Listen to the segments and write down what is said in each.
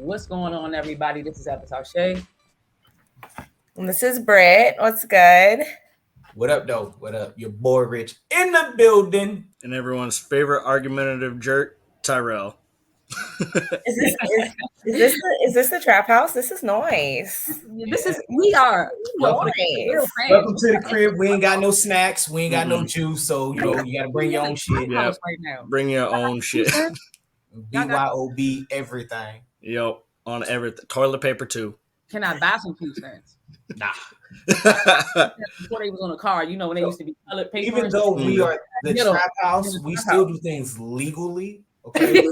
What's going on, everybody? This is Cashapp. And this is Britt. What's good? What up, though? What up? Your boy Rich in the building. And everyone's favorite argumentative jerk, Tyrell. Is this the trap house? This is noise. We are noise. Welcome to the crib. We ain't got no snacks. We ain't got no juice. So you gotta bring your own shit. Yep. Right now. Bring your own shit. BYOB everything. Yep. On everything. Toilet paper too. Can I buy some food stamps? Nah. Before they was on the car, when they used to be toilet paper. Even though we are the trap house, we still do things legally. Okay.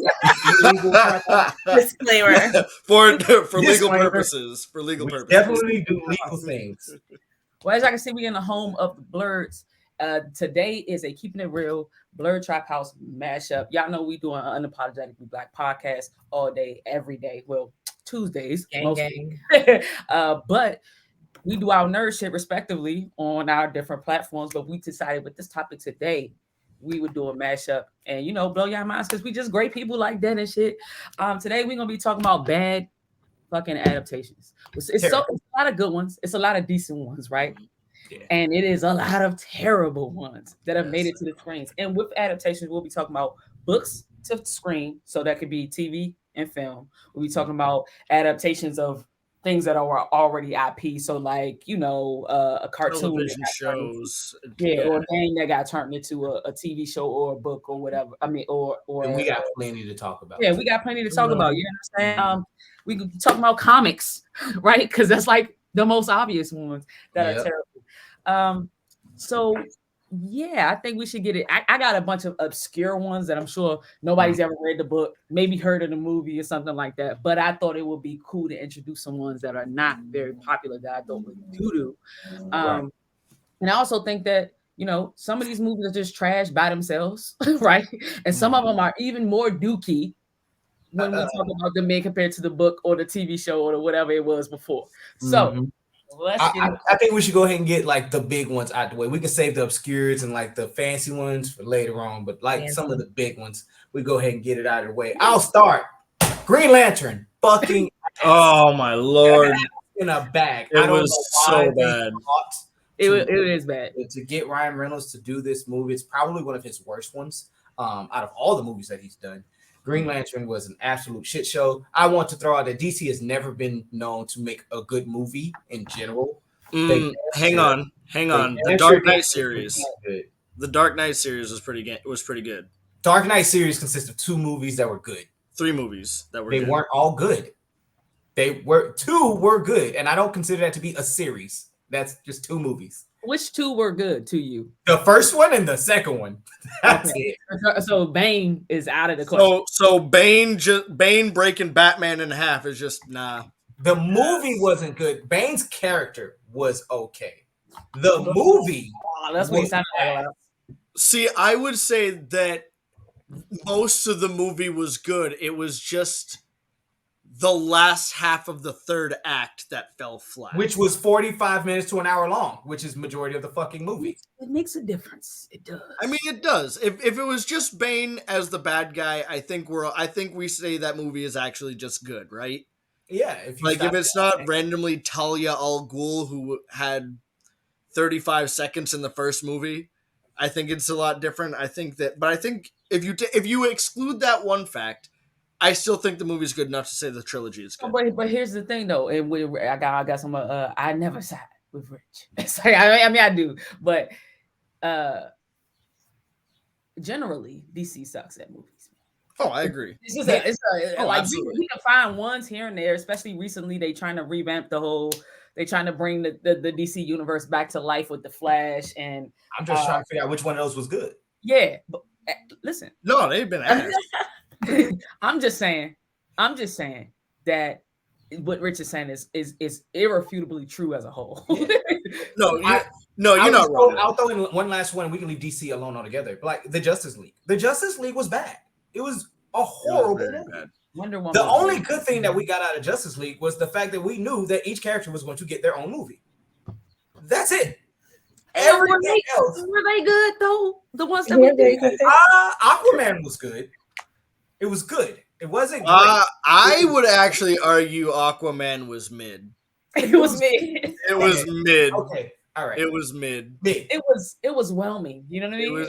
Disclaimer. For legal purposes. For legal purposes. Definitely do legal things. Well, as I can see, we're in the home of the Blurds. Today is a Keeping It Real Blurred Trap House mashup. Y'all know we doing an Unapologetically Black podcast all day, every day. Well, Tuesdays. Gang. But we do our nerd shit respectively on our different platforms. But we decided with this topic today, we would do a mashup and blow your minds because we just great people like that and shit. Today we're gonna be talking about bad fucking adaptations. It's a lot of good ones. It's a lot of decent ones, right? Yeah. And it is a lot of terrible ones that have made it to the screens. And with adaptations, we'll be talking about books to screen, so that could be TV and film. We'll be talking about adaptations of things that are already IP, so like a cartoon, television shows, or a game that got turned into a TV show or a book or whatever. I mean, or and we got plenty to talk about. Yeah, we got plenty to talk about. You understand? We could talk about comics, right? Because that's like the most obvious ones that are terrible. So yeah, I think we should get it. I got a bunch of obscure ones that I'm sure nobody's ever read the book, maybe heard of the movie or something like that. But I thought it would be cool to introduce some ones that are not very popular that I thought would do. And I also think that, some of these movies are just trash by themselves, right? And some of them are even more dookie when we talk about them being compared to the book or the TV show or whatever it was before. So I think we should go ahead and get like the big ones out the way. We can save the obscures and like the fancy ones for later on, but like some of the big ones, we go ahead and get it out of the way. I'll start. Green Lantern, fucking. Oh my lord! In a bag. It was so bad. It is bad. To get Ryan Reynolds to do this movie, it's probably one of his worst ones out of all the movies that he's done. Green Lantern was an absolute shit show. I want to throw out that DC has never been known to make a good movie in general. Hang on. The Dark Knight series. The Dark Knight series was pretty good. Dark Knight series consists of 2 movies that were good. 3 movies that were good. They weren't all good. 2 were good, and I don't consider that to be a series. That's just 2 movies. Which 2 were good to you? The first one and the second one. That's it. So Bane is out of the question. So Bane breaking Batman in half is just nah. The movie wasn't good. Bane's character was okay. The movie. That's what he sounded like. See, I would say that most of the movie was good. It was just the last half of the third act that fell flat, which was 45 minutes to an hour long, which is majority of the fucking movie. It makes a difference. It does. I mean, it does. If it was just Bane as the bad guy, I think we say that movie is actually just good, right? Yeah. If it's not randomly Talia al Ghul who had 35 seconds in the first movie, I think it's a lot different. I think if you exclude that one fact, I still think the movie's good enough to say the trilogy is good. But here's the thing, though, and I got some. I never side with Rich. Sorry, I do, but generally DC sucks at movies. Oh, I agree. We can find ones here and there, especially recently. They trying to revamp the whole. They trying to bring the DC universe back to life with the Flash, and I'm just trying to figure out which one of those was good. Yeah, but listen. No, they've been asked. I'm just saying that what Rich is saying is irrefutably true as a whole. You're not wrong. I'll throw in one last one. We can leave DC alone altogether. Like the Justice League. The Justice League was bad. It was a horrible movie. Bad. Wonder Woman. The only good thing that we got out of Justice League was the fact that we knew that each character was going to get their own movie. That's it. Everything else. Were they good though? The ones that we did. Aquaman was good. It was good. It wasn't great. I would actually argue Aquaman was mid. It was mid. It was mid. Okay, all right. It was mid. Mid. It was whelming. You know what I mean?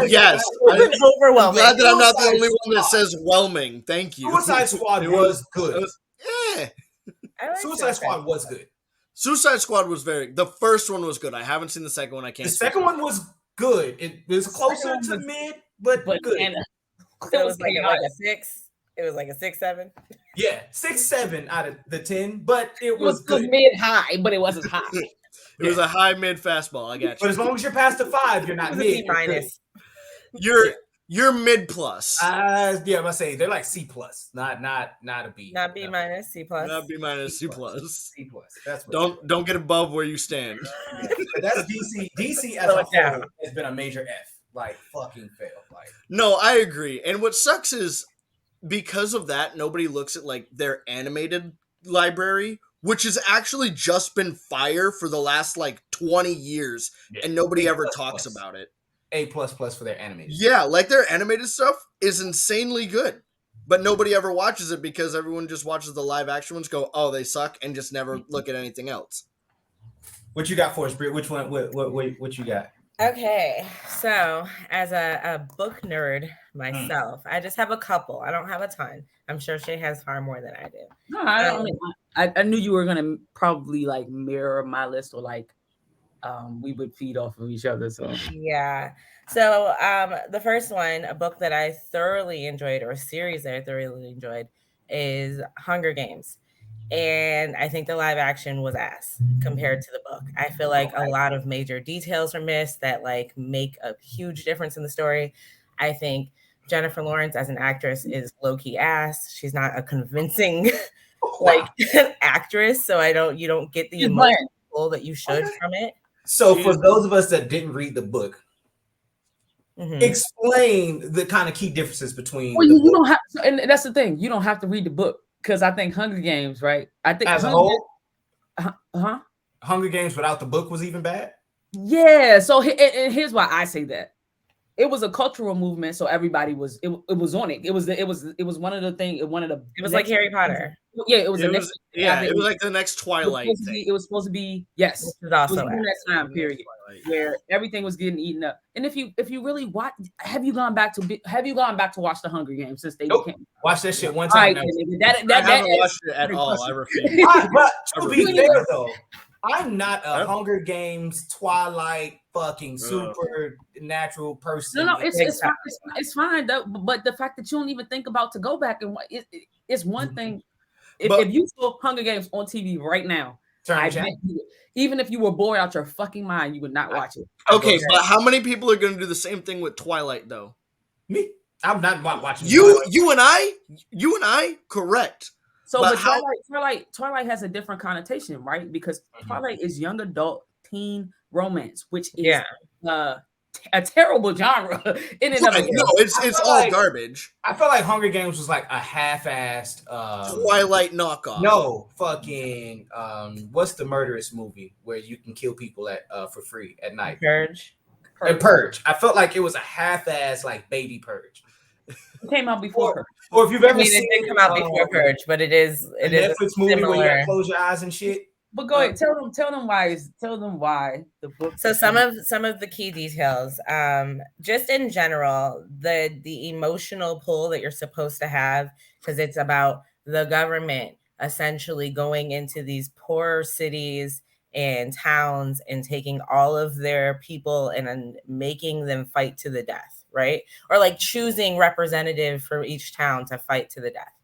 Yes. It was overwhelming. I'm glad that I'm not the only one that says whelming. Thank you. Suicide Squad was good. Yeah. Suicide Squad was good. Suicide Squad was the first one was good. I haven't seen the second one. I can't. The second one was good. It was closer to mid, but good. So it was like a 6. It was like a 6, 7. Yeah, 6, 7 out of the 10, but it was good. Mid high, but it wasn't high. It was a high mid fastball. I got you. But as long as you're past the 5, you're not mid. minus. You're mid plus. Yeah, I'm gonna say they're like C plus, not a B. Not B minus, C plus. Not B minus, C plus. C plus. That's what don't get above where you stand. That's DC. DC as a whole has been a major F. Like fucking fail. Like no, I agree. And what sucks is because of that, nobody looks at like their animated library, which has actually just been fire for the last like 20 years, and nobody ever talks about it. A++ for their animated. Yeah, like their animated stuff is insanely good, but nobody ever watches it because everyone just watches the live action ones, go, oh, they suck, and just never look at anything else. What you got for us, Britt? Which one? What you got? Okay, so as a book nerd myself, I just have a couple. I don't have a ton. I'm sure Chae has far more than I do. No, I knew you were gonna probably like mirror my list, or like we would feed off of each other. So yeah. So the first one, a book that I thoroughly enjoyed, or a series that I thoroughly enjoyed, is Hunger Games. And I think the live action was ass compared to the book. I feel like a lot of major details are missed that like make a huge difference in the story. I think Jennifer Lawrence as an actress is low-key ass. She's not a convincing like actress, so you don't get the emotion that you should from it. So for those of us that didn't read the book, explain the kind of key differences between. Well, you don't have, and that's the thing. You don't have to read the book, because I think Hunger Games, right? I think as a whole, Hunger Games without the book was even bad. Yeah. So and here's why I say that. It was a cultural movement, so everybody was it was on it. It was one of the things. It was like Harry Potter. Yeah, it was it was like the next Twilight thing. It was supposed to be yes. This is also in that time period where everything was getting eaten up. And if you really watch, have you gone back to watch the Hunger Games since they became? Watch that shit one time. I haven't watched it at all. I refuse. But to be fair though, I'm not a Hunger Games, Twilight, fucking supernatural person. No, it's fine though. But the fact that you don't even think about to go back and it's one thing. If you saw Hunger Games on TV right now, even if you were bored out your fucking mind, you would not watch it. Okay, but how many people are going to do the same thing with Twilight though? Me, I'm not watching. You and I, correct. So, but Twilight has a different connotation, right? Because Twilight is young adult teen romance, which is a terrible genre in and of itself. No, it's all garbage. I feel like Hunger Games was like a half-assed Twilight knockoff. No, fucking what's the murderous movie where you can kill people for free at night? Purge. Purge. I felt like it was a half-assed like baby Purge. It came out before Purge. Or if you've ever seen it did come out before Purge, but it is a Netflix movie similar. where you close your eyes and shit. But go ahead, tell them why the book. So some of the key details, just in general, the emotional pull that you're supposed to have, because it's about the government essentially going into these poor cities and towns and taking all of their people and making them fight to the death, right? Or like choosing representative for each town to fight to the death.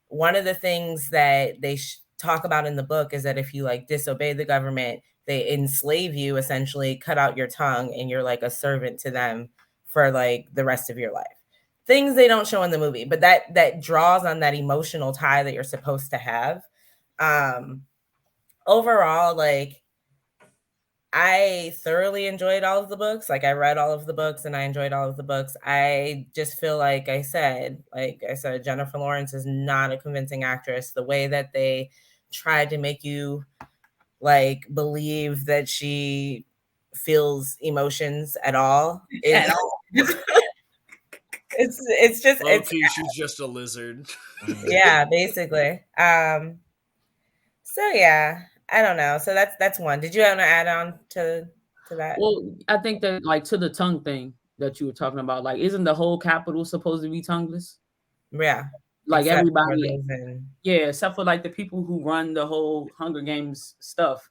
One of the things that they talk about in the book is that if you like disobey the government, they enslave you, essentially cut out your tongue, and you're like a servant to them for like the rest of your life. Things they don't show in the movie, but that draws on that emotional tie that you're supposed to have. Overall, like I thoroughly enjoyed all of the books. Like I read all of the books and I enjoyed all of the books. I just feel like I said, Jennifer Lawrence is not a convincing actress. The way that they tried to make you like believe that she feels emotions at all. It's just it's she's just a lizard. yeah, basically. So yeah, I don't know. So that's one. Did you want to add on to that? Well, I think that like to the tongue thing that you were talking about, like, isn't the whole capital supposed to be tongueless? Yeah. Like Except everybody, yeah, except for like the people who run the whole Hunger Games stuff,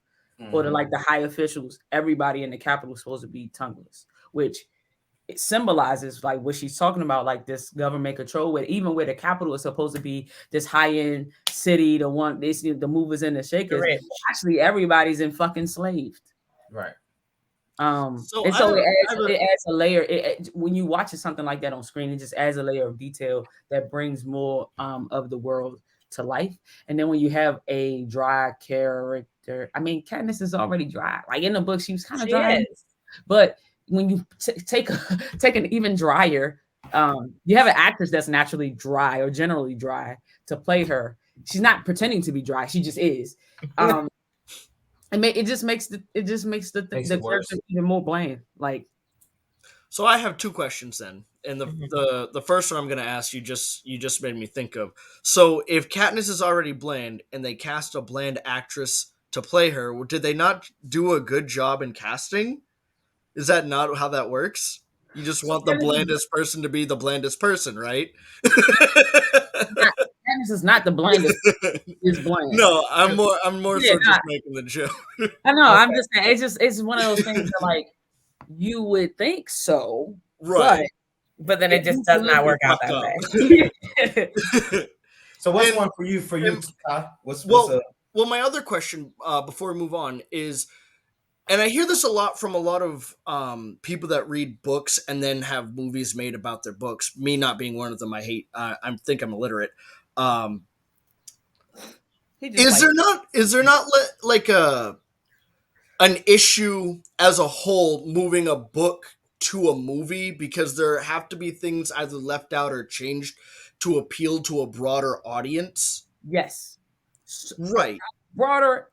or the high officials. Everybody in the capital is supposed to be tongueless, which it symbolizes like what she's talking about, like this government control. Where even where the capital is supposed to be this high end city, the movers and the shakers, actually everybody's in fucking enslaved. Right. So it adds a layer. When you watch something like that on screen, it just adds a layer of detail that brings more of the world to life. And then when you have a dry character, I mean, Katniss is already dry. Like in the book, she was kind of dry, but when you take an even drier, you have an actress that's naturally dry or generally dry to play her. She's not pretending to be dry; she just is. It just makes the character even more bland. Like, so I have two questions then, and the first one I'm going to ask you just made me think of. So if Katniss is already bland and they cast a bland actress to play her, did they not do a good job in casting? Is that not how that works? You just want the blandest person to be the blandest person, right? Katniss is not the blandest. Is bland. No, I'm more so just making the joke. I know. I'm just saying. It's one of those things that like you would think so, right? But then it just does not work out that way. So what's one for you? Kai? Well, my other question before we move on is, and I hear this a lot from a lot of people that read books and then have movies made about their books. Me not being one of them, I hate. I think I'm illiterate. Is there not like an issue as a whole moving a book to a movie because there have to be things either left out or changed to appeal to a broader audience? Yes. Right. Broader.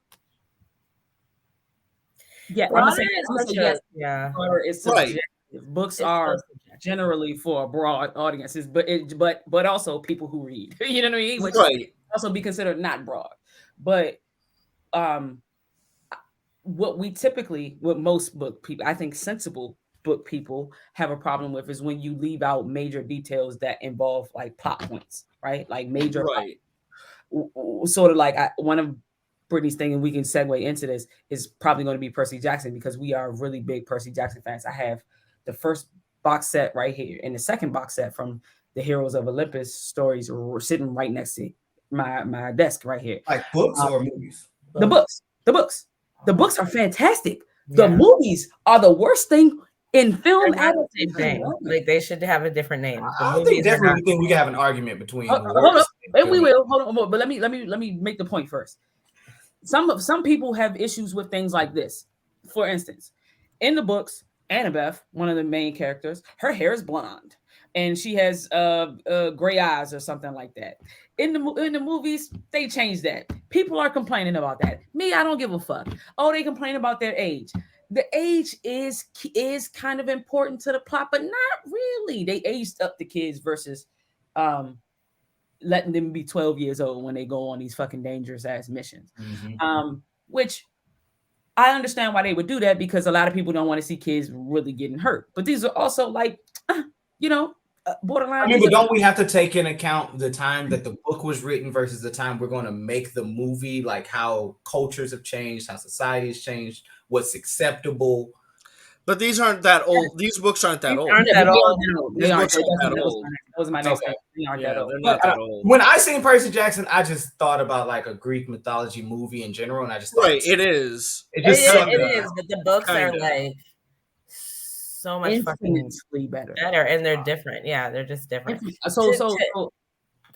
Yeah. I'm gonna say yes. Yeah. Broader is subjective. Right. Books are generally for broad audiences, but also people who read. You know what I mean? Which also be considered not broad. But what most book people, I think sensible book people have a problem with is when you leave out major details that involve like plot points, right? Like major, sort of like one of Brittany's thing, and we can segue into this, is probably going to be Percy Jackson because we are really big Percy Jackson fans. I have the first box set right here and the second box set from the Heroes of Olympus stories are sitting right next to my desk right here. Like books or movies? The books are fantastic. The movies are the worst thing in film adaptation. Like they should have a different name. I think definitely we can have an argument between. Hold on, but let me make the point first. Some people have issues with things like this. For instance, in the books, Annabeth, one of the main characters, her hair is blonde and she has gray eyes or something like that. In the movies, they changed that. People are complaining about that. Me, I don't give a fuck. Oh, they complain about their age. The age is kind of important to the plot, but not really. They aged up the kids versus letting them be 12 years old when they go on these fucking dangerous ass missions. Which I understand why they would do that because a lot of people don't want to see kids really getting hurt. But these are also like, borderline. I mean, but don't we have to take in account the time that the book was written versus the time we're going to make the movie? Like how cultures have changed, how society has changed, what's acceptable. But these aren't that old. These books aren't that old. These books aren't that old. That was my next thing. They aren't that old. They're not that old. When I seen Percy Jackson, I just thought about like a Greek mythology movie in general, and I just thought it is. It is, but the books are like so much fucking better, and they're different. Yeah, they're just different. So go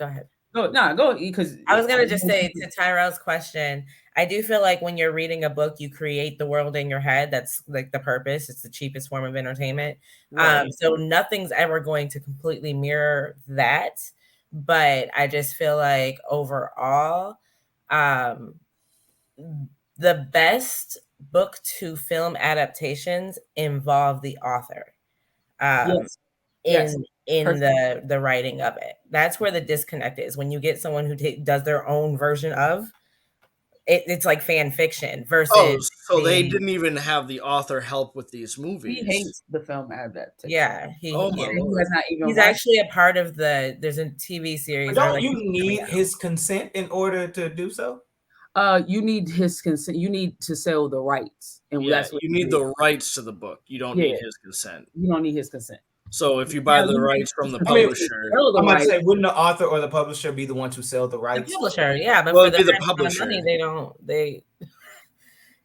ahead. Go because I was gonna just say to Tyrell's question, I do feel like when you're reading a book, you create the world in your head. That's like the purpose. It's the cheapest form of entertainment. Right. So nothing's ever going to completely mirror that. But I just feel like overall, the best book to film adaptations involve the author. in the writing of it. That's where the disconnect is. When you get someone who does their own version of it, it's like fan fiction versus. So they didn't even have the author help with these movies. He hates the film adaptation. Yeah, he has not even. He's actually a part of there's a TV series. But don't you need his consent in order to do so? You need his consent. You need to sell the rights, and that's what you need the rights to the book. You don't need his consent. You don't need his consent. So if you buy the rights from the publisher, I might say, wouldn't the author or the publisher be the one to sell the rights? The publisher, yeah, but for the publisher, money, they.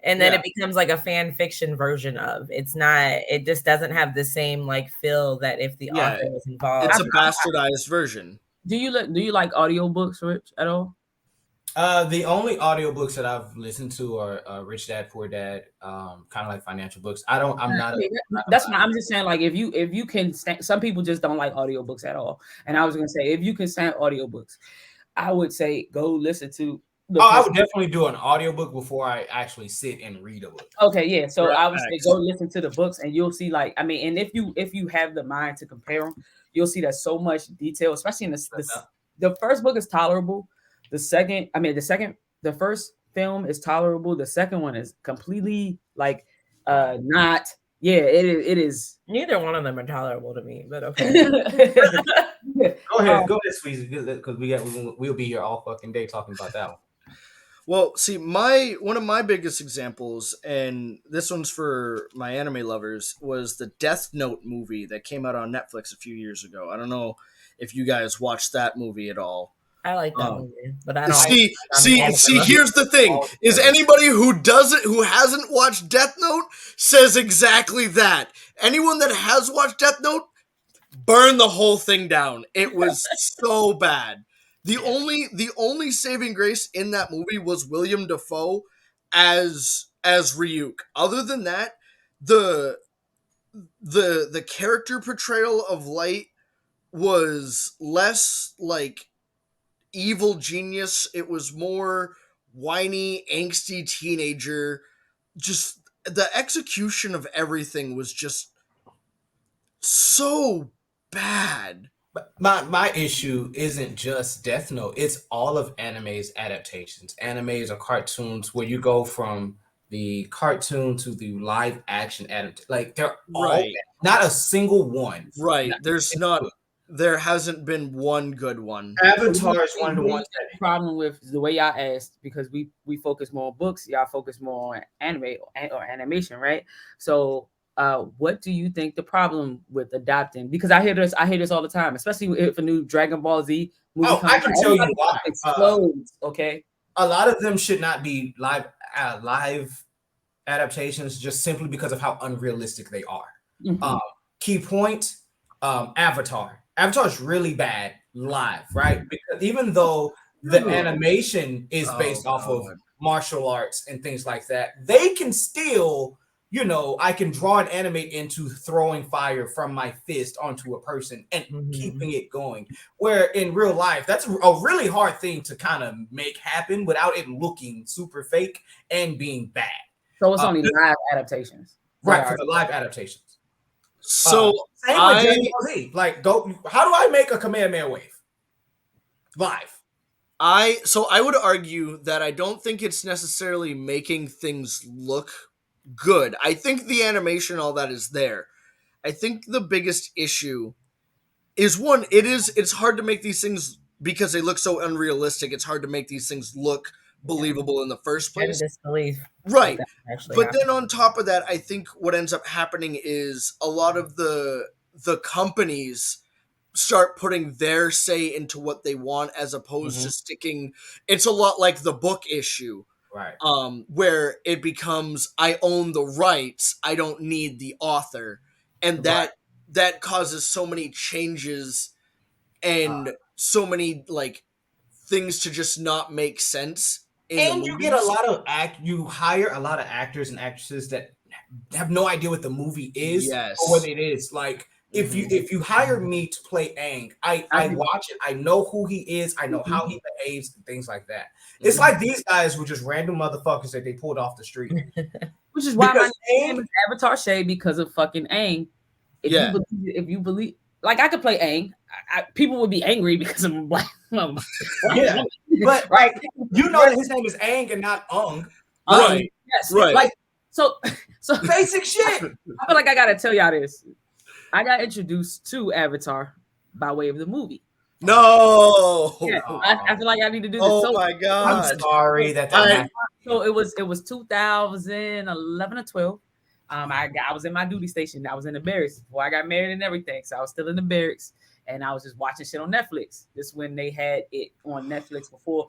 And then it becomes like a fan fiction version of. It's not. It just doesn't have the same like feel that if the author was involved. It's a bastardized version. Do you like audiobooks, Rich, at all? The only audiobooks that I've listened to are Rich Dad Poor Dad, kind of like financial books. I'm not. That's why I'm just saying, like, if you can stand, some people just don't like audiobooks at all. And I was gonna say, if you can stand audiobooks, I would say go listen to. I would definitely do an audiobook before I actually sit and read a book. Okay, yeah. So I would say go listen to the books, and you'll see, like, I mean, and if you have the mind to compare them, you'll see that so much detail, especially in the first book is tolerable. The first film is tolerable. The second one is completely like not. Yeah, it is. Neither one of them are tolerable to me, but okay. Go ahead, Squeezy, because we'll be here all fucking day talking about that one. Well, see, one of my biggest examples, and this one's for my anime lovers, was the Death Note movie that came out on Netflix a few years ago. I don't know if you guys watched that movie at all. I like that movie, but I don't. See. Here's the thing: is anybody who hasn't watched Death Note says exactly that. Anyone that has watched Death Note, burn the whole thing down. It was so bad. The only saving grace in that movie was William Dafoe as Ryuk. Other than that, the character portrayal of Light was less like evil genius. It was more whiny, angsty teenager. Just the execution of everything was just so bad. But my issue isn't just Death Note. It's all of anime's adaptations. Animes or cartoons where you go from the cartoon to the live action adaptation. Like they're all bad. Not a single one. Right. There hasn't been one good one. Avatar is one of the ones that problem with the way y'all asked, because we focus more on books, y'all focus more on anime or animation, right? So what do you think the problem with adopting? Because I hear this all the time, especially if a new Dragon Ball Z movie comes out. I can tell you why. Explodes, okay? A lot of them should not be live adaptations just simply because of how unrealistic they are. Mm-hmm. Key point, Avatar. Avatar is really bad live, right? Because even though the animation is based off of martial arts and things like that, they can still, I can draw and animate into throwing fire from my fist onto a person and keeping it going. Where in real life, that's a really hard thing to kind of make happen without it looking super fake and being bad. So it's only live adaptations. Right, for the live adaptations. So same with Dragon Ball Z. Like, how do I make a Kamehameha wave live? I would argue that I don't think it's necessarily making things look good. I think the animation, all that is there. I think the biggest issue is one, it's hard to make these things because they look so unrealistic. It's hard to make these things look believable in the first place. Disbelief. Right. But then on top of that, I think what ends up happening is a lot of the companies start putting their say into what they want as opposed to sticking. It's a lot like the book issue. Right. Where it becomes, I own the rights, I don't need the author. And that causes so many changes and so many like things to just not make sense. And you get a lot of you hire a lot of actors and actresses that have no idea what the movie is or what it is. Like if you hire me to play Aang, I watch it, I know who he is, I know how he behaves and things like that. It's like these guys were just random motherfuckers that they pulled off the street. Which is why my name is Avatar Chae, because of fucking Aang. If you believe like I could play Aang. People would be angry because I'm black. Yeah, but right, you know that his name is Aang and not Ung. Right. Yes, Right. Like so Basic shit. I feel like I gotta tell y'all this. I got introduced to Avatar by way of the movie. No. Yeah, I feel like I need to do this. Oh So my god. I'm sorry that happened. So it was 2011 or 12. I was in my duty station. I was in the barracks before I got married and everything. So I was still in the barracks and I was just watching shit on Netflix. This when they had it on Netflix before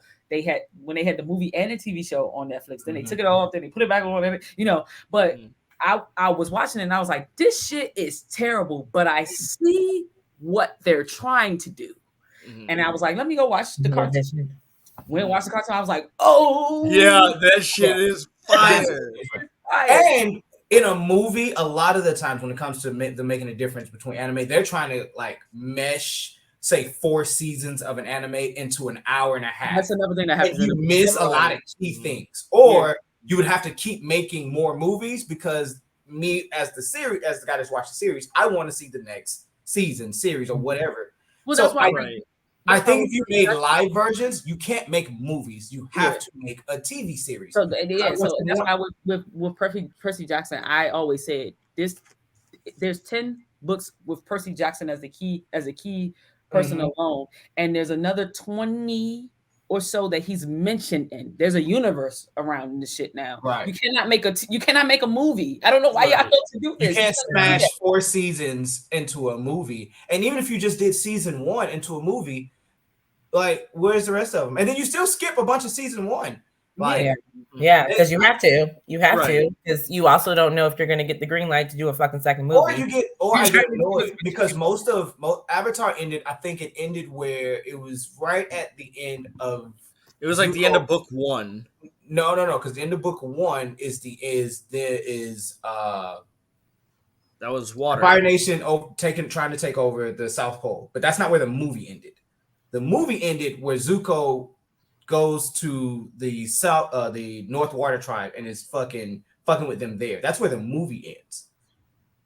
when they had the movie and the TV show on Netflix. Then they took it off, then they put it back on, but I was watching it and I was like, this shit is terrible, but I see what they're trying to do. And I was like, let me go watch the cartoon. Went and watched the cartoon. I was like, oh yeah, that shit is fire. And in a movie, a lot of the times when it comes to them making a difference between anime, they're trying to like mesh, say, 4 seasons of an anime into an hour and a half. That's another thing that happens. And you miss a lot of key things, or you would have to keep making more movies because me, as the guy that's watched the series, I want to see the next season, series, or whatever. Well, so that's why I think if you made live versions, you can't make movies. You have to make a TV series. So that's why with Percy Jackson, I always said there's 10 books with Percy Jackson as a key person alone, and there's another 20 or so that he's mentioned in. There's a universe around this shit now. Right. You cannot make a movie. I don't know why y'all have to do this. You can't smash 4 seasons into a movie. And even if you just did season 1 into a movie, like, where's the rest of them? And then you still skip a bunch of season 1. Like, because you have to, because you also don't know if you're going to get the green light to do a fucking second movie. I get annoyed because most Avatar ended. I think it ended where it was right at the end of. It was like the end of book 1. No, because the end of book 1 that was water. Fire Nation trying to take over the South Pole, but that's not where the movie ended. The movie ended where Zuko goes to the North Water Tribe and is fucking with them there. That's where the movie ends.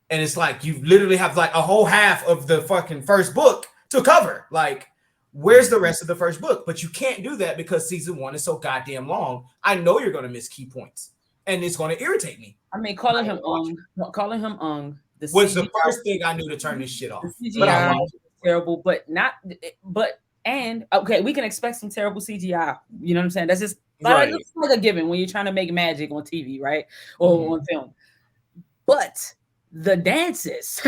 And it's like you literally have like a whole half of the fucking first book to cover. Like, where's the rest of the first book? But you can't do that because season 1 is so goddamn long. I know you're gonna miss key points, and it's gonna irritate me. I mean, calling him Ung was the first thing I knew to turn this shit off. The CGI was terrible, and okay, we can expect some terrible CGI. You know what I'm saying? That's just like a given when you're trying to make magic on TV, right? Or on film. But the dances,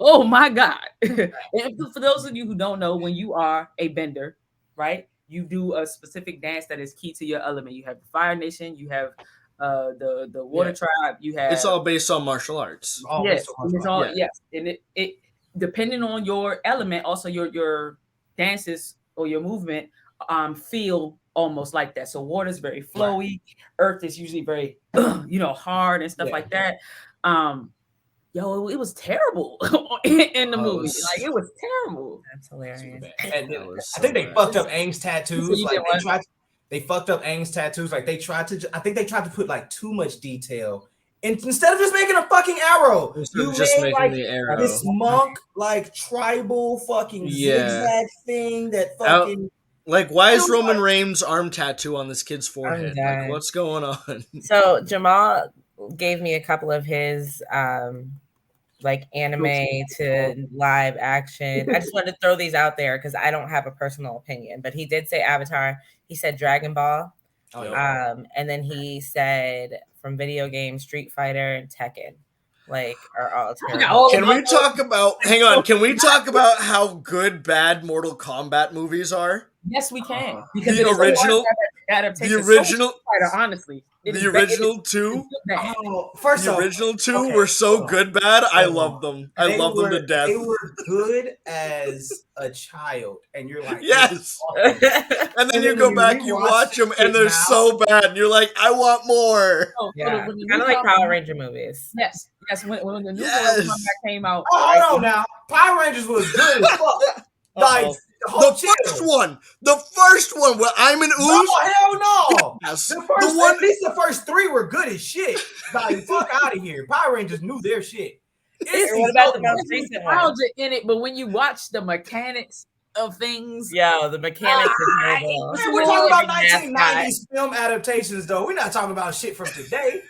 oh my God. And for those of you who don't know, when you are a bender, right, you do a specific dance that is key to your element. You have the Fire Nation, you have the Water Tribe, you have. It's all based on martial arts. Yes, and it depending on your element, also your dances or your movement feel almost like that. So water is very flowy, earth is usually very hard and stuff like that. It was terrible in the movie. Like, it was terrible. That's hilarious. And I think they fucked up Aang's tattoos. They fucked up Aang's tattoos. Like, I think they tried to put like too much detail. And instead of just making a fucking arrow, you made like this monk, like tribal fucking zigzag thing that fucking. Like, why is Roman Reigns' arm tattoo on this kid's forehead? Like, what's going on? So Jamal gave me a couple of his like anime to live action. I just wanted to throw these out there because I don't have a personal opinion. But he did say Avatar. He said Dragon Ball. And then he said from video games, Street Fighter and Tekken, like, are all terrible. Can we talk about? Hang on. Can we talk about how good bad Mortal Kombat movies are? Yes, we can. Because the original Fighter, honestly. The original 2. First off, the original 2 were so good bad. I love them. I love them to death. They were good as a child, and you're like, yes. And then you go back, you watch them, and they're so bad, and you're like, I want more. Kind of like Power Ranger movies. Yes. When the new Mortal Kombat came out. Oh, no, now Power Rangers was good as fuck. Like. The first one where I'm an ooze. Oh, hell no. Yes. At least the first 3 were good as shit. Like, fuck out of here. Power Rangers knew their shit. What about the most recent one? nostalgia in it, but when you watch the mechanics of things, Yo, the mechanics are terrible. Man, we're talking about 1990s film adaptations, though. We're not talking about shit from today.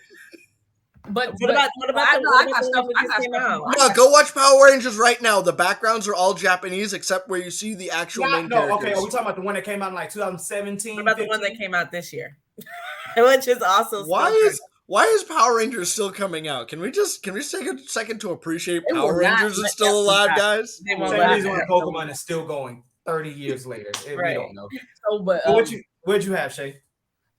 But what about the one that just came out? No, go watch Power Rangers right now. The backgrounds are all Japanese except where you see the actual main characters. Okay, are we talking about the one that came out in like 2017? What about 15? The one that came out this year? Which is also why is Power Rangers still coming out? Can we take a second to appreciate Power Rangers is still alive, guys? Same reason why Pokemon is still going 30 years later. We don't know. So, but what'd you have, Shay?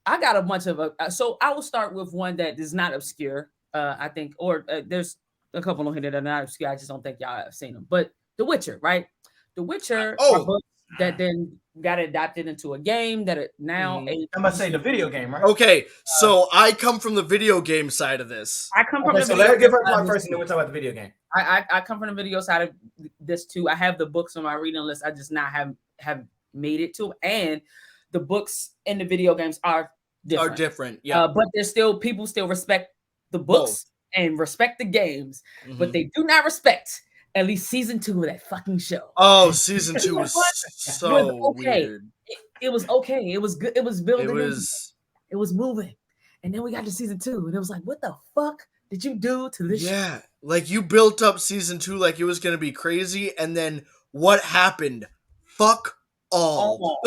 I got a bunch of so I will start with one that is not obscure. I think, or there's a couple on here that are not obscure. I just don't think y'all have seen them. But The Witcher, right? The Witcher are books that then got adapted into a game that are now I'm about to say the video game, right? Okay, so I come from the video game side of this. I come from the so video let's give her part first, and then we'll talk about the video game. I come from the video side of this too. I have the books on my reading list. I just not have made it to, and the books and the video games are different. Yeah. But there's still people still respect the books and respect the games, but they do not respect at least season 2 of that fucking show. Oh, season 2 was so weird. It was okay. It was good. It was building. It was moving, and then we got to season 2, and it was like, what the fuck did you do to this? Yeah, like you built up season 2 like it was gonna be crazy, and then what happened? Fuck all.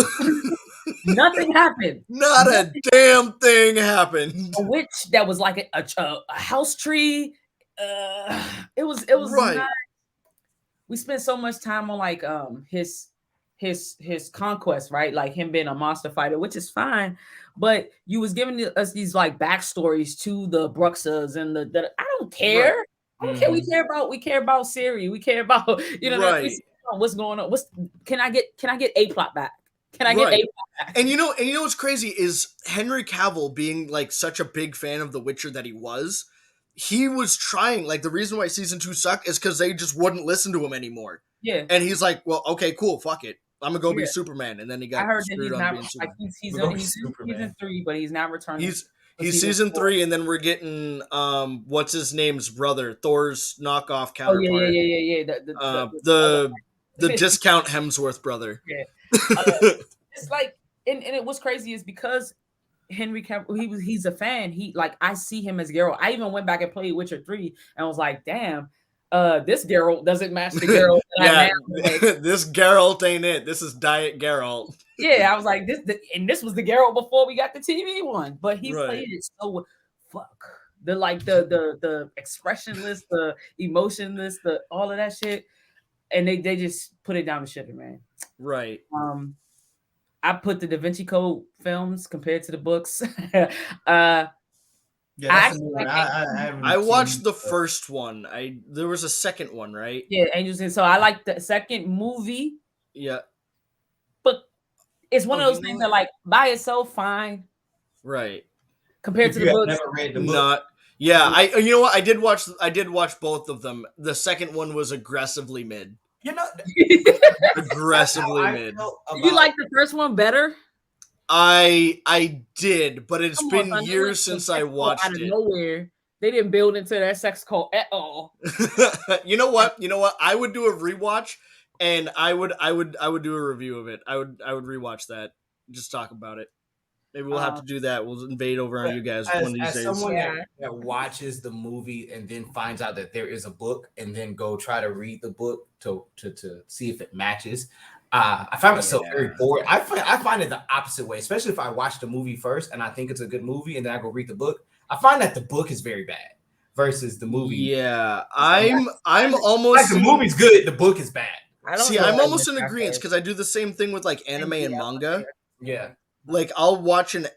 Nothing happened. Not a damn thing happened. A witch that was like a house tree. It was right. Not, we spent so much time on like his conquest, right? Like him being a monster fighter, which is fine. But you was giving us these like backstories to the Bruxas and the I don't care. Right. I don't care. We care about Siri. We care about what's going on. Can I get a plot back? Can I get a plot back? And you know what's crazy is Henry Cavill being like such a big fan of The Witcher that he was trying, like the reason why season 2 sucked is because they just wouldn't listen to him anymore. Yeah. And he's like, well, okay, cool, fuck it. I'm gonna go be Superman, and then he got screwed on being Superman. He's in season 3, but he's not returning. He's season 3, and then we're getting what's his name's brother, Thor's knockoff counterpart. The discount Hemsworth brother. Yeah. It's like, and it was crazy is because Henry Cavill, he's a fan. I see him as Geralt. I even went back and played Witcher 3 and was like, damn. This Geralt doesn't match the Geralt. This Geralt ain't it. This is Diet Geralt. Yeah, I was like, this was the Geralt before we got the TV one, but he played it so the expressionless, the emotionless, the all of that shit, and they just put it down the shitter, man. Right. I put the Da Vinci Code films compared to the books. Yeah, I watched the first one. There was a second one, right? Yeah, Angels. And so I like the second movie. Yeah, but it's one of those things that, like, by itself, fine. Right. Compared to the books. Never read the book. You know what? I did watch both of them. The second one was aggressively mid. Aggressively mid. Did you like the first one better? I did, but it's been years since I watched it. Out of nowhere, they didn't build into that sex cult at all. You know what? I would do a rewatch, and I would do a review of it. I would rewatch that, just talk about it. Maybe we'll have to do that. We'll invade over on you guys one of these days. As someone that watches the movie and then finds out that there is a book, and then go try to read the book to see if it matches. I find myself very bored. I find it the opposite way, especially if I watch the movie first and I think it's a good movie, and then I go read the book. I find that the book is very bad versus the movie. Yeah, I'm almost like the movie's good, the book is bad. I'm almost in agreement because I do the same thing with like anime and manga. Yeah, like I'll watch an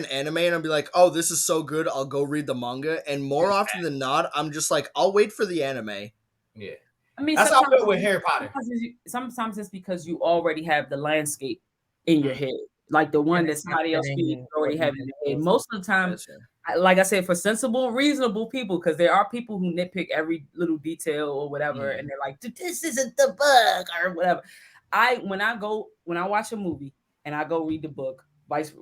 anime and I'll be like, oh, this is so good, I'll go read the manga, and more often than not, I'm just like, I'll wait for the anime. Yeah. I mean, that's how I feel with Harry Potter. Sometimes it's because you already have the landscape in your head, like the one that somebody else already have in your head. Most of the time, like I said, for sensible, reasonable people, because there are people who nitpick every little detail or whatever, and they're like, "This isn't the book" or whatever. When I watch a movie and I go read the book, vice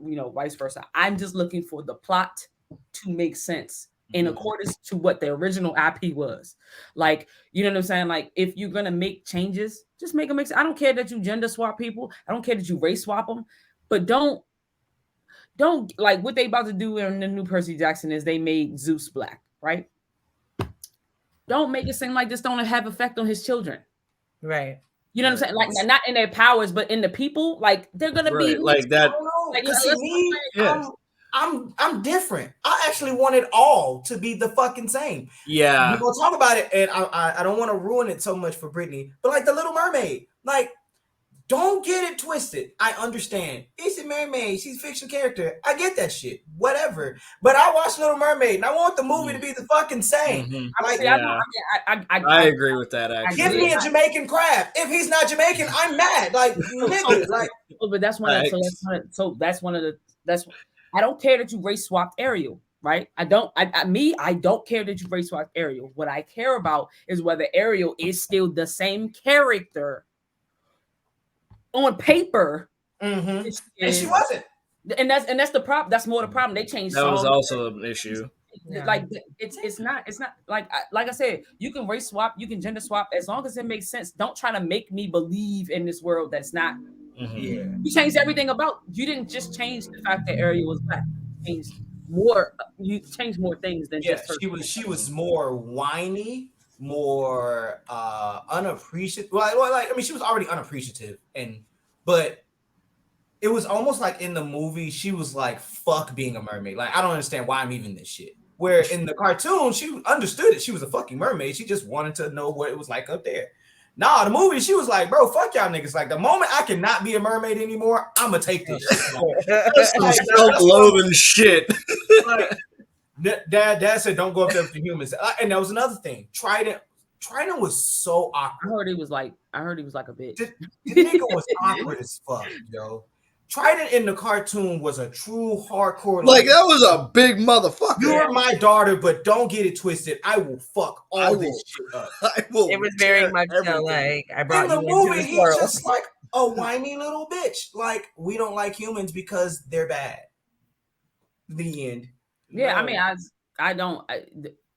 versa, I'm just looking for the plot to make sense in accordance to what the original IP was. Like, you know what I'm saying? Like, if you're gonna make changes, just make them make sense. I don't care that you gender swap people. I don't care that you race swap them, but don't like what they about to do in the new Percy Jackson is they made Zeus black, right? Don't make it seem like this don't have effect on his children. Right. You know what I'm saying? Like, not in their powers, but in the people. Like, they're gonna be like that. I don't know. Like, See, me, yeah. I'm different. I actually want it all to be the fucking same. Yeah. We're gonna talk about it, and I don't want to ruin it so much for Brittany, but like the Little Mermaid, like, don't get it twisted. I understand. It's a mermaid. She's a fiction character. I get that shit. Whatever. But I watched Little Mermaid, and I want the movie to be the fucking same. I agree with that. Actually, give me a Jamaican crab. If he's not Jamaican, I'm mad. Like, nigga, like. But that's one. I don't care that you race swapped Ariel. Right? I don't care that you race swapped Ariel. What I care about is whether Ariel is still the same character on paper, and she wasn't. And that's the problem. That's more the problem. They changed. That was also an issue. Like, it's not like I said, you can race swap, you can gender swap as long as it makes sense. Don't try to make me believe in this world that's not. Yeah, you changed everything about. You didn't just change the fact that Ariel was black. You changed more things than just her. She was more whiny, more unappreciative. Like, I mean, she was already unappreciative, but it was almost like in the movie she was like, fuck being a mermaid. Like, I don't understand why I'm even this shit. Where in the cartoon she understood it. She was a fucking mermaid. She just wanted to know what it was like up there. Nah, the movie, she was like, bro, fuck y'all niggas. Like, the moment I cannot be a mermaid anymore, I'ma take this shit. That's some self-loathing shit. Like, Dad said, don't go up there with the humans. And that was another thing. Trident was so awkward. I heard he was like a bitch. The nigga was awkward as fuck, yo. Trident in the cartoon was a true hardcore. Like, that was a big motherfucker. You're my daughter, but don't get it twisted. I will fuck all this shit up. It was very much so like, I brought you into this world. He's just like a whiny little bitch. Like, we don't like humans because they're bad. The end. Yeah, no. I mean, I don't.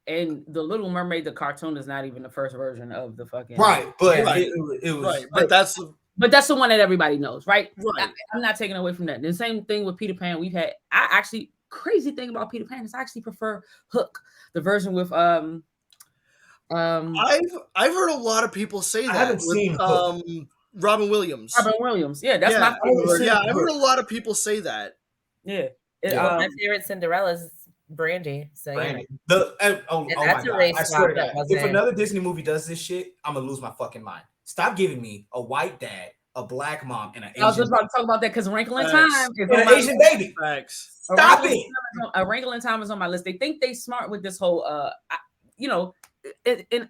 And the Little Mermaid, the cartoon, is not even the first version of the fucking right. But it was right. But that's the one that everybody knows, right? I'm not taking away from that. The same thing with Peter Pan. Crazy thing about Peter Pan is I actually prefer Hook, the version with I've heard a lot of people say that. I haven't seen Hook. Robin Williams. Yeah, that's my favorite. Yeah, I've heard a lot of people say that. Yeah. My favorite Cinderella's Brandy. So Brandy. Yeah. That's a race swap. If another Disney movie does this shit, I'm gonna lose my fucking mind. Stop giving me a white dad, a black mom, and an Asian. I was just about to talk about that because Wrinkle in Time is an Asian baby. Facts. Stop it. A Wrinkle in Time is on my list. They think they smart with this whole, and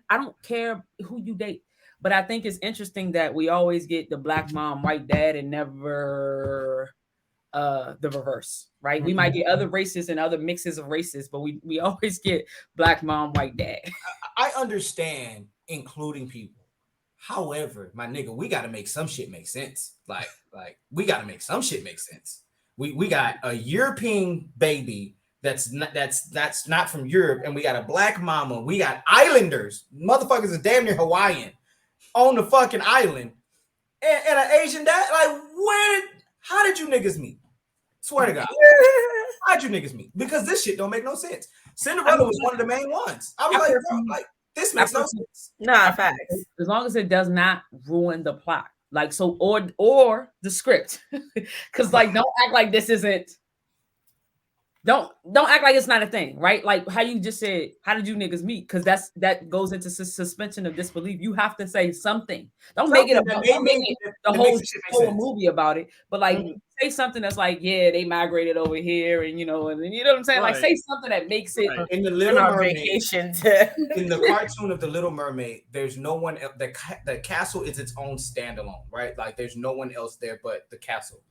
I don't care who you date, but I think it's interesting that we always get the black mom, white dad, and never the reverse, right? We might get other races and other mixes of races, but we always get black mom, white dad. I understand including people. However, my nigga, we got to make some shit make sense. Like we got to make some shit make sense. We got a European baby that's not from Europe, and we got a black mama. We got islanders, motherfuckers are damn near Hawaiian on the fucking island, and an Asian dad. Like, how did you niggas meet? Swear to God, how'd you niggas meet? Because this shit don't make no sense. Cinderella was one of the main ones. I was like, bro, like, this makes no sense. Nah, facts. As long as it does not ruin the plot, like, so, or the script, because like, don't act like this isn't. Don't act like it's not a thing, right? Like how you just said, how did you niggas meet? Because that goes into suspension of disbelief. You have to say something. Don't make it the whole movie about it, but like say something that's like, yeah, they migrated over here, and you know what I'm saying? Right. Like, say something that makes it in the Little Mermaid. In the cartoon of the Little Mermaid, there's no one else. The castle is its own standalone, right? Like there's no one else there but the castle.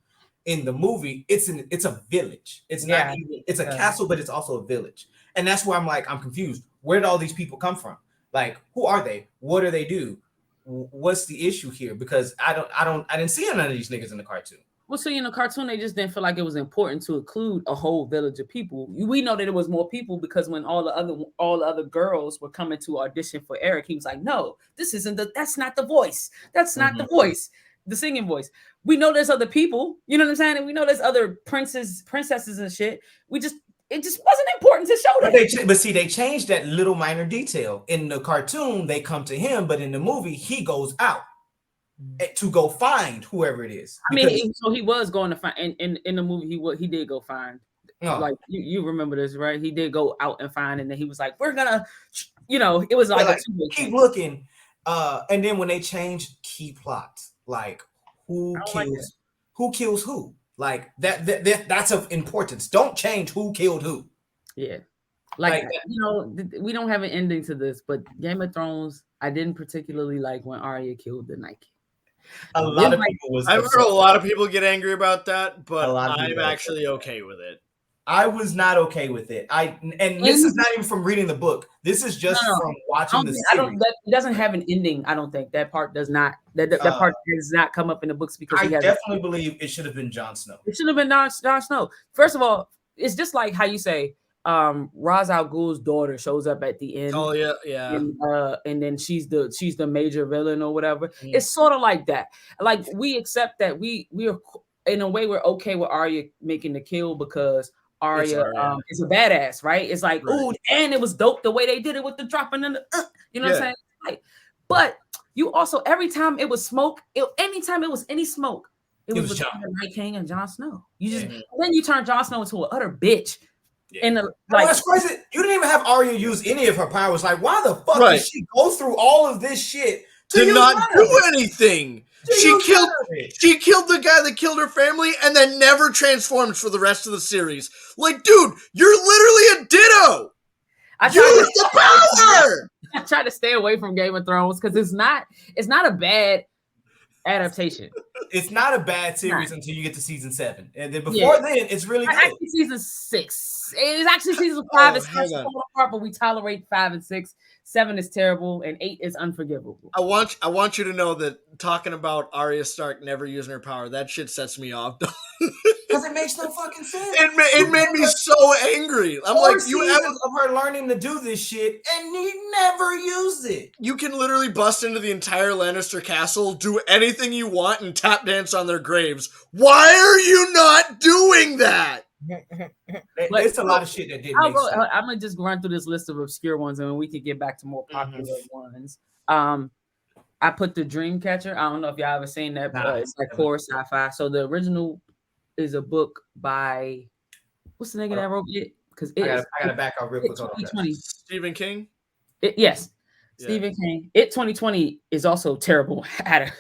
In the movie, it's a village. It's not even, it's a castle, but it's also a village. And that's where I'm confused. Where did all these people come from? Like, who are they? What do they do? What's the issue here? Because I didn't see none of these niggas in the cartoon. Well, so in the cartoon, they just didn't feel like it was important to include a whole village of people. We know that it was more people because when all the other girls were coming to audition for Eric, he was like, "No, that's not the voice. That's not the voice, the singing voice. We know there's other people. You know what I'm saying? And we know there's other princesses and shit. It just wasn't important to show that." But see, they changed that little minor detail. In the cartoon, they come to him, but in the movie, he goes out to go find whoever it is. I mean, so he was going to find in the movie. He did go find. Like you remember this, right? He did go out and find, and then he was like, "We're gonna," it was like keep looking. And then when they changed key plots, like who kills who, like that's of importance. Don't change who killed who. Yeah, like we don't have an ending to this, but Game of Thrones, I didn't particularly like when Arya killed the Night King. I've heard a lot of people get angry about that, but I'm actually okay with it. I was not okay with it. This is not even from reading the book. This is just from watching the series. It doesn't have an ending. I don't think that part does not. That part does not come up in the books because I definitely believe it should have been Jon Snow. It should have been Jon Snow. First of all, it's just like how you say Ra's al Ghul's daughter shows up at the end. Oh yeah. And then she's the major villain or whatever. It's sort of like that. Like we accept that we are in a way we're okay with Arya making the kill because Arya is a badass, right? It's like, ooh, and it was dope the way they did it with the dropping and the you know what I'm saying? Like, but you also anytime it was smoke, anytime it was any smoke, it was between the Night King and Jon Snow. You just then you turn Jon Snow into an utter bitch. Yeah. And that's crazy. You didn't even have Arya use any of her powers. Like, why the fuck did she go through all of this shit to not do anything? She killed the guy that killed her family and then never transformed for the rest of the series. Like, dude, you're literally a ditto. Use the power. I try to stay away from Game of Thrones because it's not a bad adaptation. It's not a bad series until you get to season 7, and then before then, it's really good. Actually, season 6. It's actually season 5 is falling apart, but we tolerate 5 and 6. 7 is terrible, and 8 is unforgivable. I want you to know that talking about Arya Stark never using her power, that shit sets me off. Because it makes no fucking sense. It made me so angry. I'm like, of her learning to do this shit, and he never used it. You can literally bust into the entire Lannister castle, do anything you want, and tap dance on their graves. Why are you not doing that? There's a lot of shit that didn't make sense. I'm gonna just run through this list of obscure ones, and we can get back to more popular ones. I put the Dreamcatcher. I don't know if y'all ever seen that, but it's like horror sci-fi. So the original is a book by what's the nigga that wrote it? Because I gotta back up real quick. 2020. Stephen King. Yes. Stephen King. It 2020 is also terrible. Had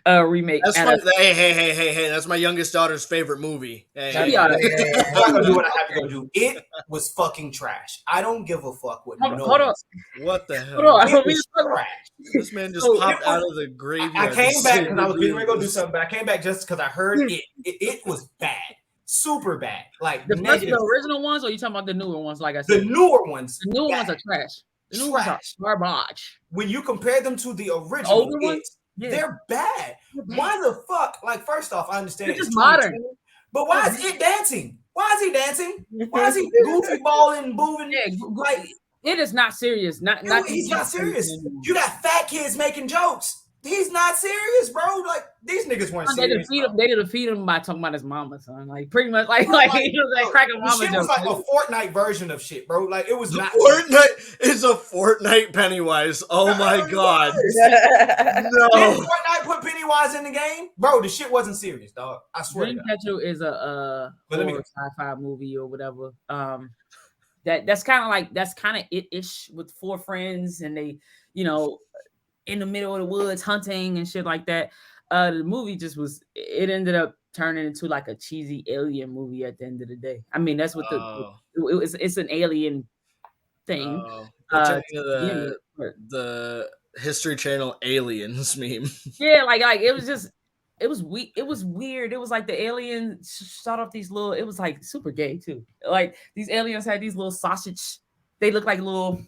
a remake. Hey! That's my youngest daughter's favorite movie. I'm gonna do what I have to go do. It was fucking trash. I don't give a fuck what. Hold on. What the hell? Hold on. This man just popped out of the graveyard. I came back because I was getting ready to go do something, but I came back just because I heard it. It was bad. Super bad. Like the original ones, or you talking about the newer ones? Like I said, the newer ones. The newer ones are trash. The new ones are garbage. When you compare them to the original ones, they're bad. Why the fuck? Like, first off, I understand it's just modern, but why is it dancing? Why is he dancing? Why is he goofy balling, moving? Like, it is not serious. He's not serious. You got fat kids making jokes. He's not serious, bro. Like, these niggas weren't serious. They did feed him by talking about his mama, son. Like, pretty much, like he was like cracking mama jokes. It was like a Fortnite version of shit, bro. Like, it was not. Fortnite is a Fortnite Pennywise. Oh my god. No. Did Fortnite put Pennywise in the game, bro? The shit wasn't serious, dog. I swear. Dreamcatcher is a sci-fi movie or whatever. That's kind of it-ish with 4 friends, and they, in the middle of the woods hunting and shit like that. The movie it ended up turning into like a cheesy alien movie at the end of the day. I mean, that's what it's an alien thing. The History Channel aliens meme. Yeah, like it was weird. It was like the alien shot off these little, it was like super gay too. Like these aliens had these little sausage, they look like little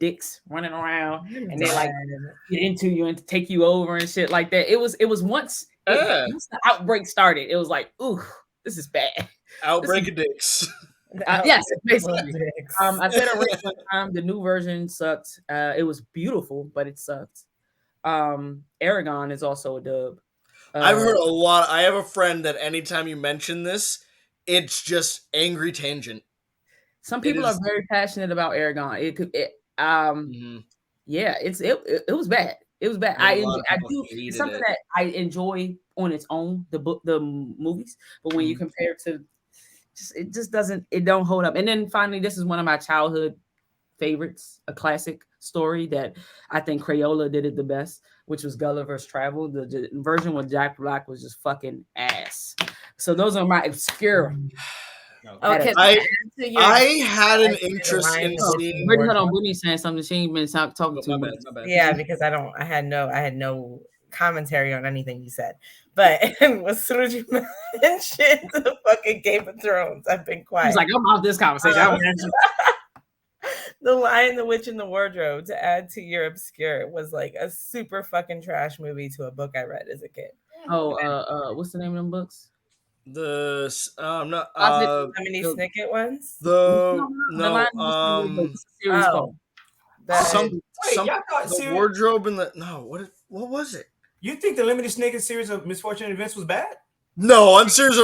dicks running around, and they like get into you and take you over and shit like that. It was once Once the outbreak started, it was like, ooh, this is bad. Outbreak of dicks. Yes, basically. I said it right one time. The new version sucked. It was beautiful, but it sucked. Aragon is also a dub. I've heard a lot. I have a friend that anytime you mention this, it's just angry tangent. Some people are very passionate about Aragon. Yeah, it was bad. It was bad. I do. It's something that I enjoy on its own. The movies, but when you compare it to, it just doesn't. It don't hold up. And then finally, this is one of my childhood favorites, a classic story that I think Crayola did it the best, which was Gulliver's Travel. The version with Jack Black was just fucking ass. So those are my obscure. Okay, I had an interest in seeing. Brittany, hold on, Brittany's saying something. She ain't been talking too much. Yeah, because I had no commentary on anything you said. But as soon as you mentioned the fucking Game of Thrones, I've been quiet. He's like, I'm off this conversation. The Lion, the Witch, and the Wardrobe, to add to your obscure, was like a super fucking trash movie to a book I read as a kid. Oh, what's the name of them books? The Lemony Snicket ones. The Wardrobe and the what was it? You think the Lemony Snicket series of misfortunate events was bad? No, a series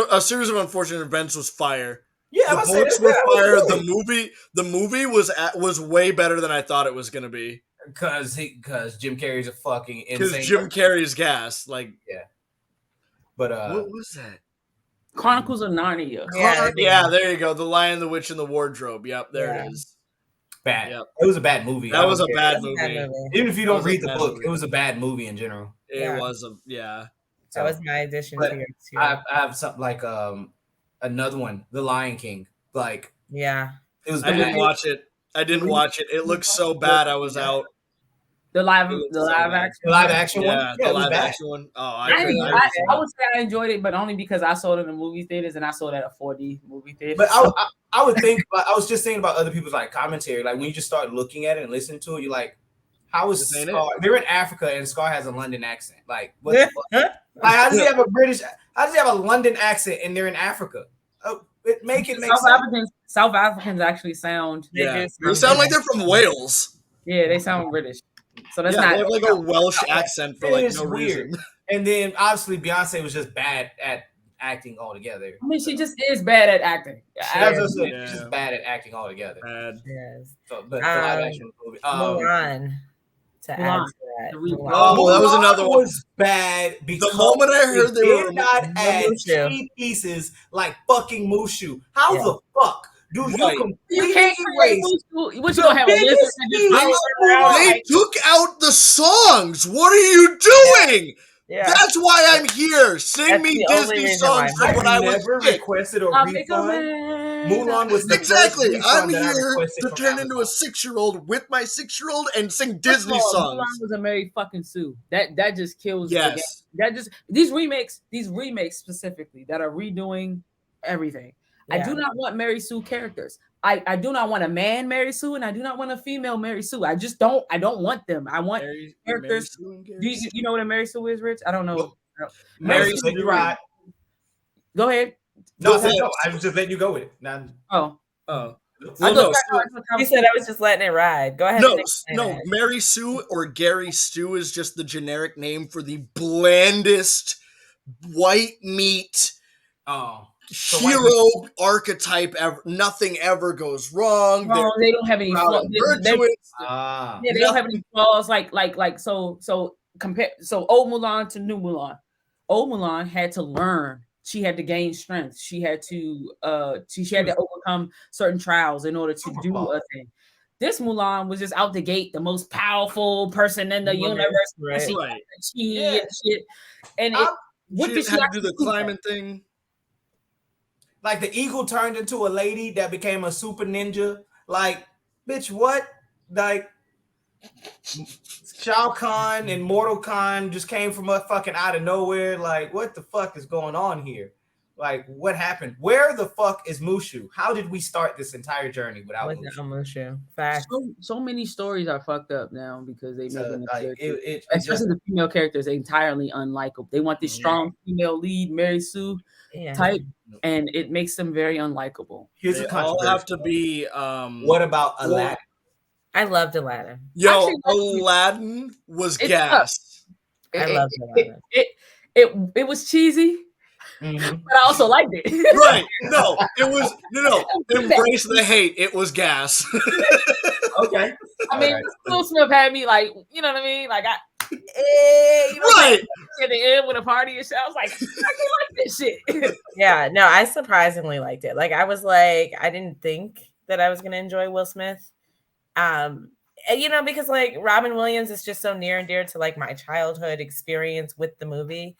of unfortunate events was fire. Yeah, the books were fire. The movie was way better than I thought it was gonna be. Because Jim Carrey's a fucking insane. Because Jim Carrey's gas, like But what was that? Chronicles of Narnia. Yeah, there you go. The Lion, the Witch, and the Wardrobe. Yep, there it is. Bad. Yep. It was a bad movie. That was a bad movie. Even if you don't read the book, it was a bad movie in general. It was That was my addition to your. I have something like another one, The Lion King. Like it was. I didn't watch it. It looked so bad. I was out. The live action one. Yeah, the live action one. Oh, I would say I enjoyed it, but only because I saw it in the movie theaters and I saw that at 4D movie theaters. But I would think. I was just thinking about other people's like commentary. Like when you just start looking at it and listening to it, you're like, how is Scar? They're in Africa and Scar has a London accent. Like what the fuck? Like, how does he have a British? How does he have a London accent and they're in Africa? Make it make sense. South Africans actually sound. They sound like they're from Wales. Yeah, they sound British. So that's not. They have like a Welsh accent for like no reason. And then obviously Beyonce was just bad at acting altogether. I mean, she just is bad at acting. She's just bad at acting altogether. Yes. So, but the live action movie, Mulan. To add to that. Oh, that was another one. Was bad because the moment I heard they were not add key pieces like fucking Mushu. How the fuck? Dude, you can't erase. What you gonna have a lizard? They took out the songs. What are you doing? Yeah. That's why I'm here. Sing me Disney songs from when I was never requested a refund. Mulan was the exactly. I'm here to turn into a 6-year-old with my 6-year-old and sing Disney songs. Mulan was a Mary fucking Sue. That just kills. Yes. That just these remakes specifically that are redoing everything. I do not want Mary Sue characters. I do not want a man Mary Sue, and I do not want a female Mary Sue. I just don't. I don't want them. I want characters. Do you know what a Mary Sue is, Rich? I don't know. Mary Sue, right? Go ahead. No, I was just letting you go with it. Oh. You said I was just letting it ride. Go ahead. No. Mary Sue or Gary Stew is just the generic name for the blandest white meat. Hero archetype ever. Nothing ever goes wrong. No, they don't have any flaws. They don't have any flaws. So compare. So old Mulan to new Mulan. Old Mulan had to learn. She had to gain strength. She had to overcome certain trials in order to do a thing. This Mulan was just out the gate, the most powerful person in the universe. Right. She and shit. And what did she have to do the climbing thing? Like the eagle turned into a lady that became a super ninja. Like, bitch, what? Like, Shao Kahn and Mortal Kahn just came from fucking out of nowhere. Like, what the fuck is going on here? Like, what happened? Where the fuck is Mushu? How did we start this entire journey without Mushu? Mushu? Facts. So many stories are fucked up now because they So, making like, it especially just, the female characters entirely unlikable. They want this strong female lead, Mary Sue type, and it makes them very unlikable. Here's They a all have to controversy. be. What about Aladdin? I loved Aladdin. Yo, Actually, Aladdin was it's gas. I loved Aladdin. It was cheesy, Mhm. but I also liked it. Right? No, it was no. Embrace the hate. It was gas. Okay. I mean, Will Smith had me like, you know what I mean? Like, Right. At the end with a party and shit, I was like, I actually like this shit. Yeah, no, I surprisingly liked it. Like, I was like, I didn't think that I was gonna enjoy Will Smith. And, you know, because like Robin Williams is just so near and dear to like my childhood experience with the movie.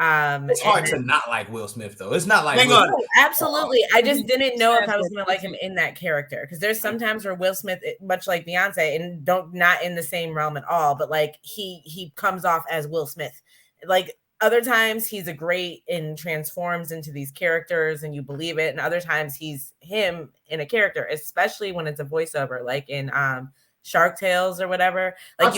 It's hard to not like Will Smith, though. It's not like Hang on. Absolutely. I just didn't know if I was going to like him in that character, because there's sometimes where Will Smith, much like Beyonce, and not in the same realm at all, but like he comes off as Will Smith. Like other times he's a great and transforms into these characters and you believe it, and other times he's him in a character, especially when it's a voiceover, like in Shark Tales or whatever. Like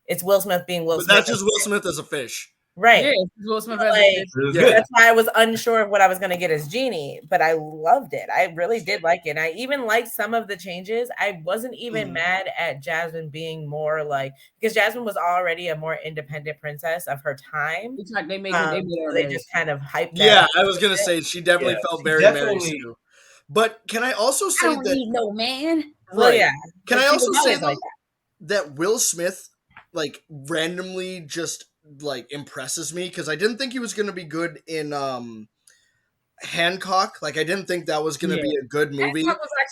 it's Will Smith being Will But Smith. that's just Will Smith as a fish. Right. Yeah, Will Smith that's why I was unsure of what I was going to get as Genie, but I loved it. I really did like it. I even liked some of the changes. I wasn't even mad at Jasmine being more like, because Jasmine was already a more independent princess of her time. It's like they just kind of hyped that. Yeah, I was going to say she definitely felt very Mary Sue. But can I also say I don't need no man. Well, yeah. Can I also say that Will Smith like randomly just like impresses me, because I didn't think he was going to be good in Hancock. Like I didn't think that was going to be a good movie.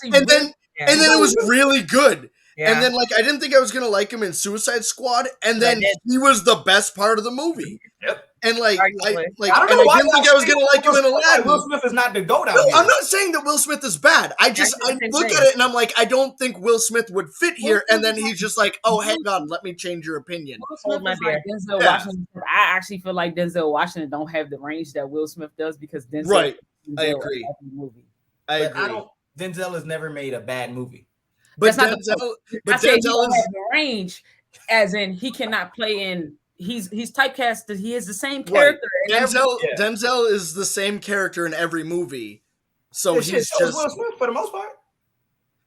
And then it was really good. Yeah. And then like I didn't think I was going to like him in Suicide Squad, and then he was the best part of the movie. Yep. And like I don't know why I didn't think I was going to like him in Aladdin. Will Smith is not the GOAT out here. No, I'm not saying that Will Smith is bad. I look at it and I'm like, I don't think Will Smith would fit here. And then he's just like, oh, hang on, let me change your opinion. Hold my beer. Denzel Washington. I actually feel like Denzel Washington don't have the range that Will Smith does, because Denzel. I agree. I agree. Denzel has never made a bad movie. But Denzel has the range, as in he cannot play in. He's typecast. He has the same character. Denzel is the same character in every movie, so he's just Will Smith for the most part.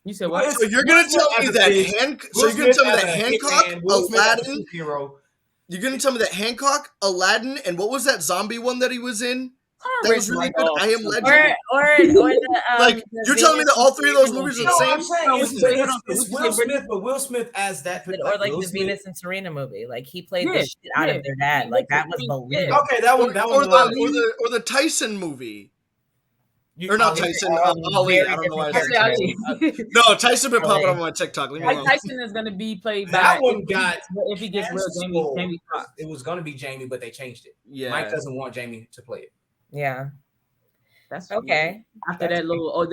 You said what? So you're gonna tell me that Hancock, Aladdin. You're gonna tell me that Hancock, Aladdin, and what was that zombie one that he was in? That was really good. I Am Legend. Or like you're telling me that all three of those movies are the same? It's Will Smith, but Will Smith as that, or like the Venus and Serena movie. Like he played the shit out of their dad. Like that was believable. Okay, that one. Or the Tyson movie. Or not Tyson, Ali. I don't know why I said No, Tyson been popping up on my TikTok. Tyson is going to be played by that one got if he gets real Jamie Foxx. It was going to be Jamie, but they changed it. Yeah, Mike doesn't want Jamie to play it. Yeah, that's okay. After that little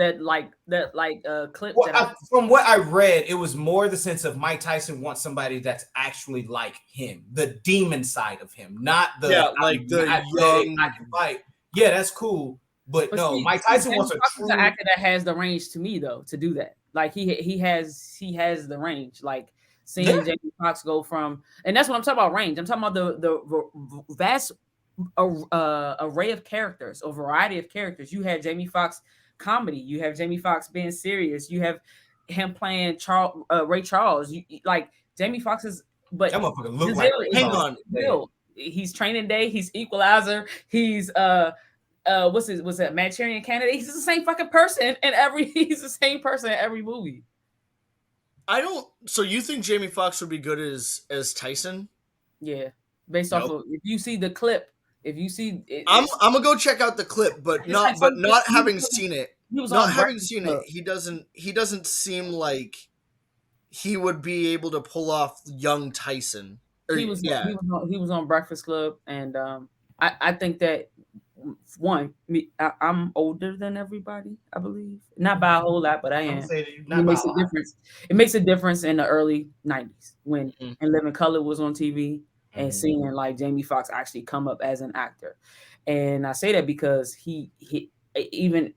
clip. Well, from what I read, it was more the sense of Mike Tyson wants somebody that's actually like him, the demon side of him, not the young. I can fight. Yeah, that's cool. But no, see, Mike Tyson wants an actor that has the range to me, though, to do that. Like he has the range. Like seeing Jamie Foxx go from, and that's what I'm talking about. Range. I'm talking about the vast array of characters, a variety of characters. You have Jamie Foxx comedy. You have Jamie Foxx being serious. You have him playing Ray Charles. Like Jamie Foxx is, but that motherfucker look like. Hang on. He's Training Day. He's Equalizer. He's what's that Manchurian Candidate? He's the same fucking person in he's the same person in every movie. So you think Jamie Foxx would be good as Tyson? Yeah. Based off of, if you see the clip, I'm gonna go check out the clip, but not having seen it. He doesn't seem like he would be able to pull off young Tyson. He was on Breakfast Club, and I think that I'm older than everybody, I believe. Not by a whole lot, but I am. It makes a difference. It makes a difference in the early 90s when In Living Color was on TV. and seeing like Jamie Foxx actually come up as an actor. And I say that because he even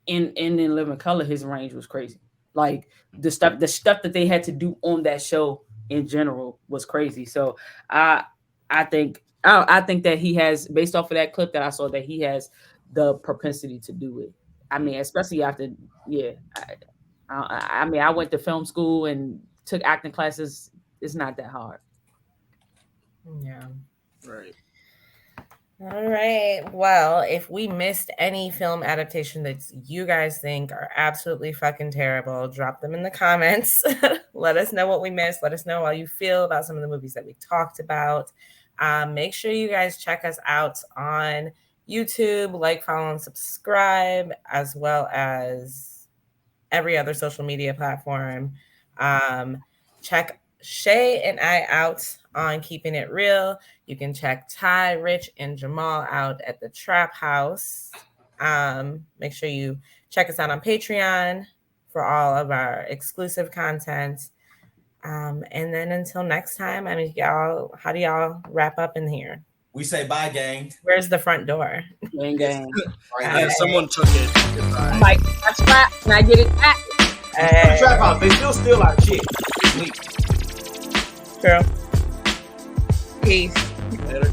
in Living Color, his range was crazy. Like the stuff that they had to do on that show in general was crazy. So I think that he has, based off of that clip that I saw, that he has the propensity to do it. I mean, especially after, I mean, I went to film school and took acting classes. It's not that hard. Yeah. Right. All right. Well, if we missed any film adaptation that you guys think are absolutely fucking terrible, drop them in the comments. Let us know what we missed. Let us know how you feel about some of the movies that we talked about. Make sure you guys check us out on YouTube, like, follow, and subscribe, as well as every other social media platform. Check Shay and I out on Keeping It Real. You can check Ty, Rich, and Jamal out at the Trap House. Make sure you check us out on Patreon for all of our exclusive content. And then until next time, I mean, y'all, how do y'all wrap up in here? We say bye, gang. Where's the front door? Gang. Yeah, someone took it. Goodbye. I'm like, I trap and I get it back. Trap house, they still steal our shit. Girl. Peace. Later.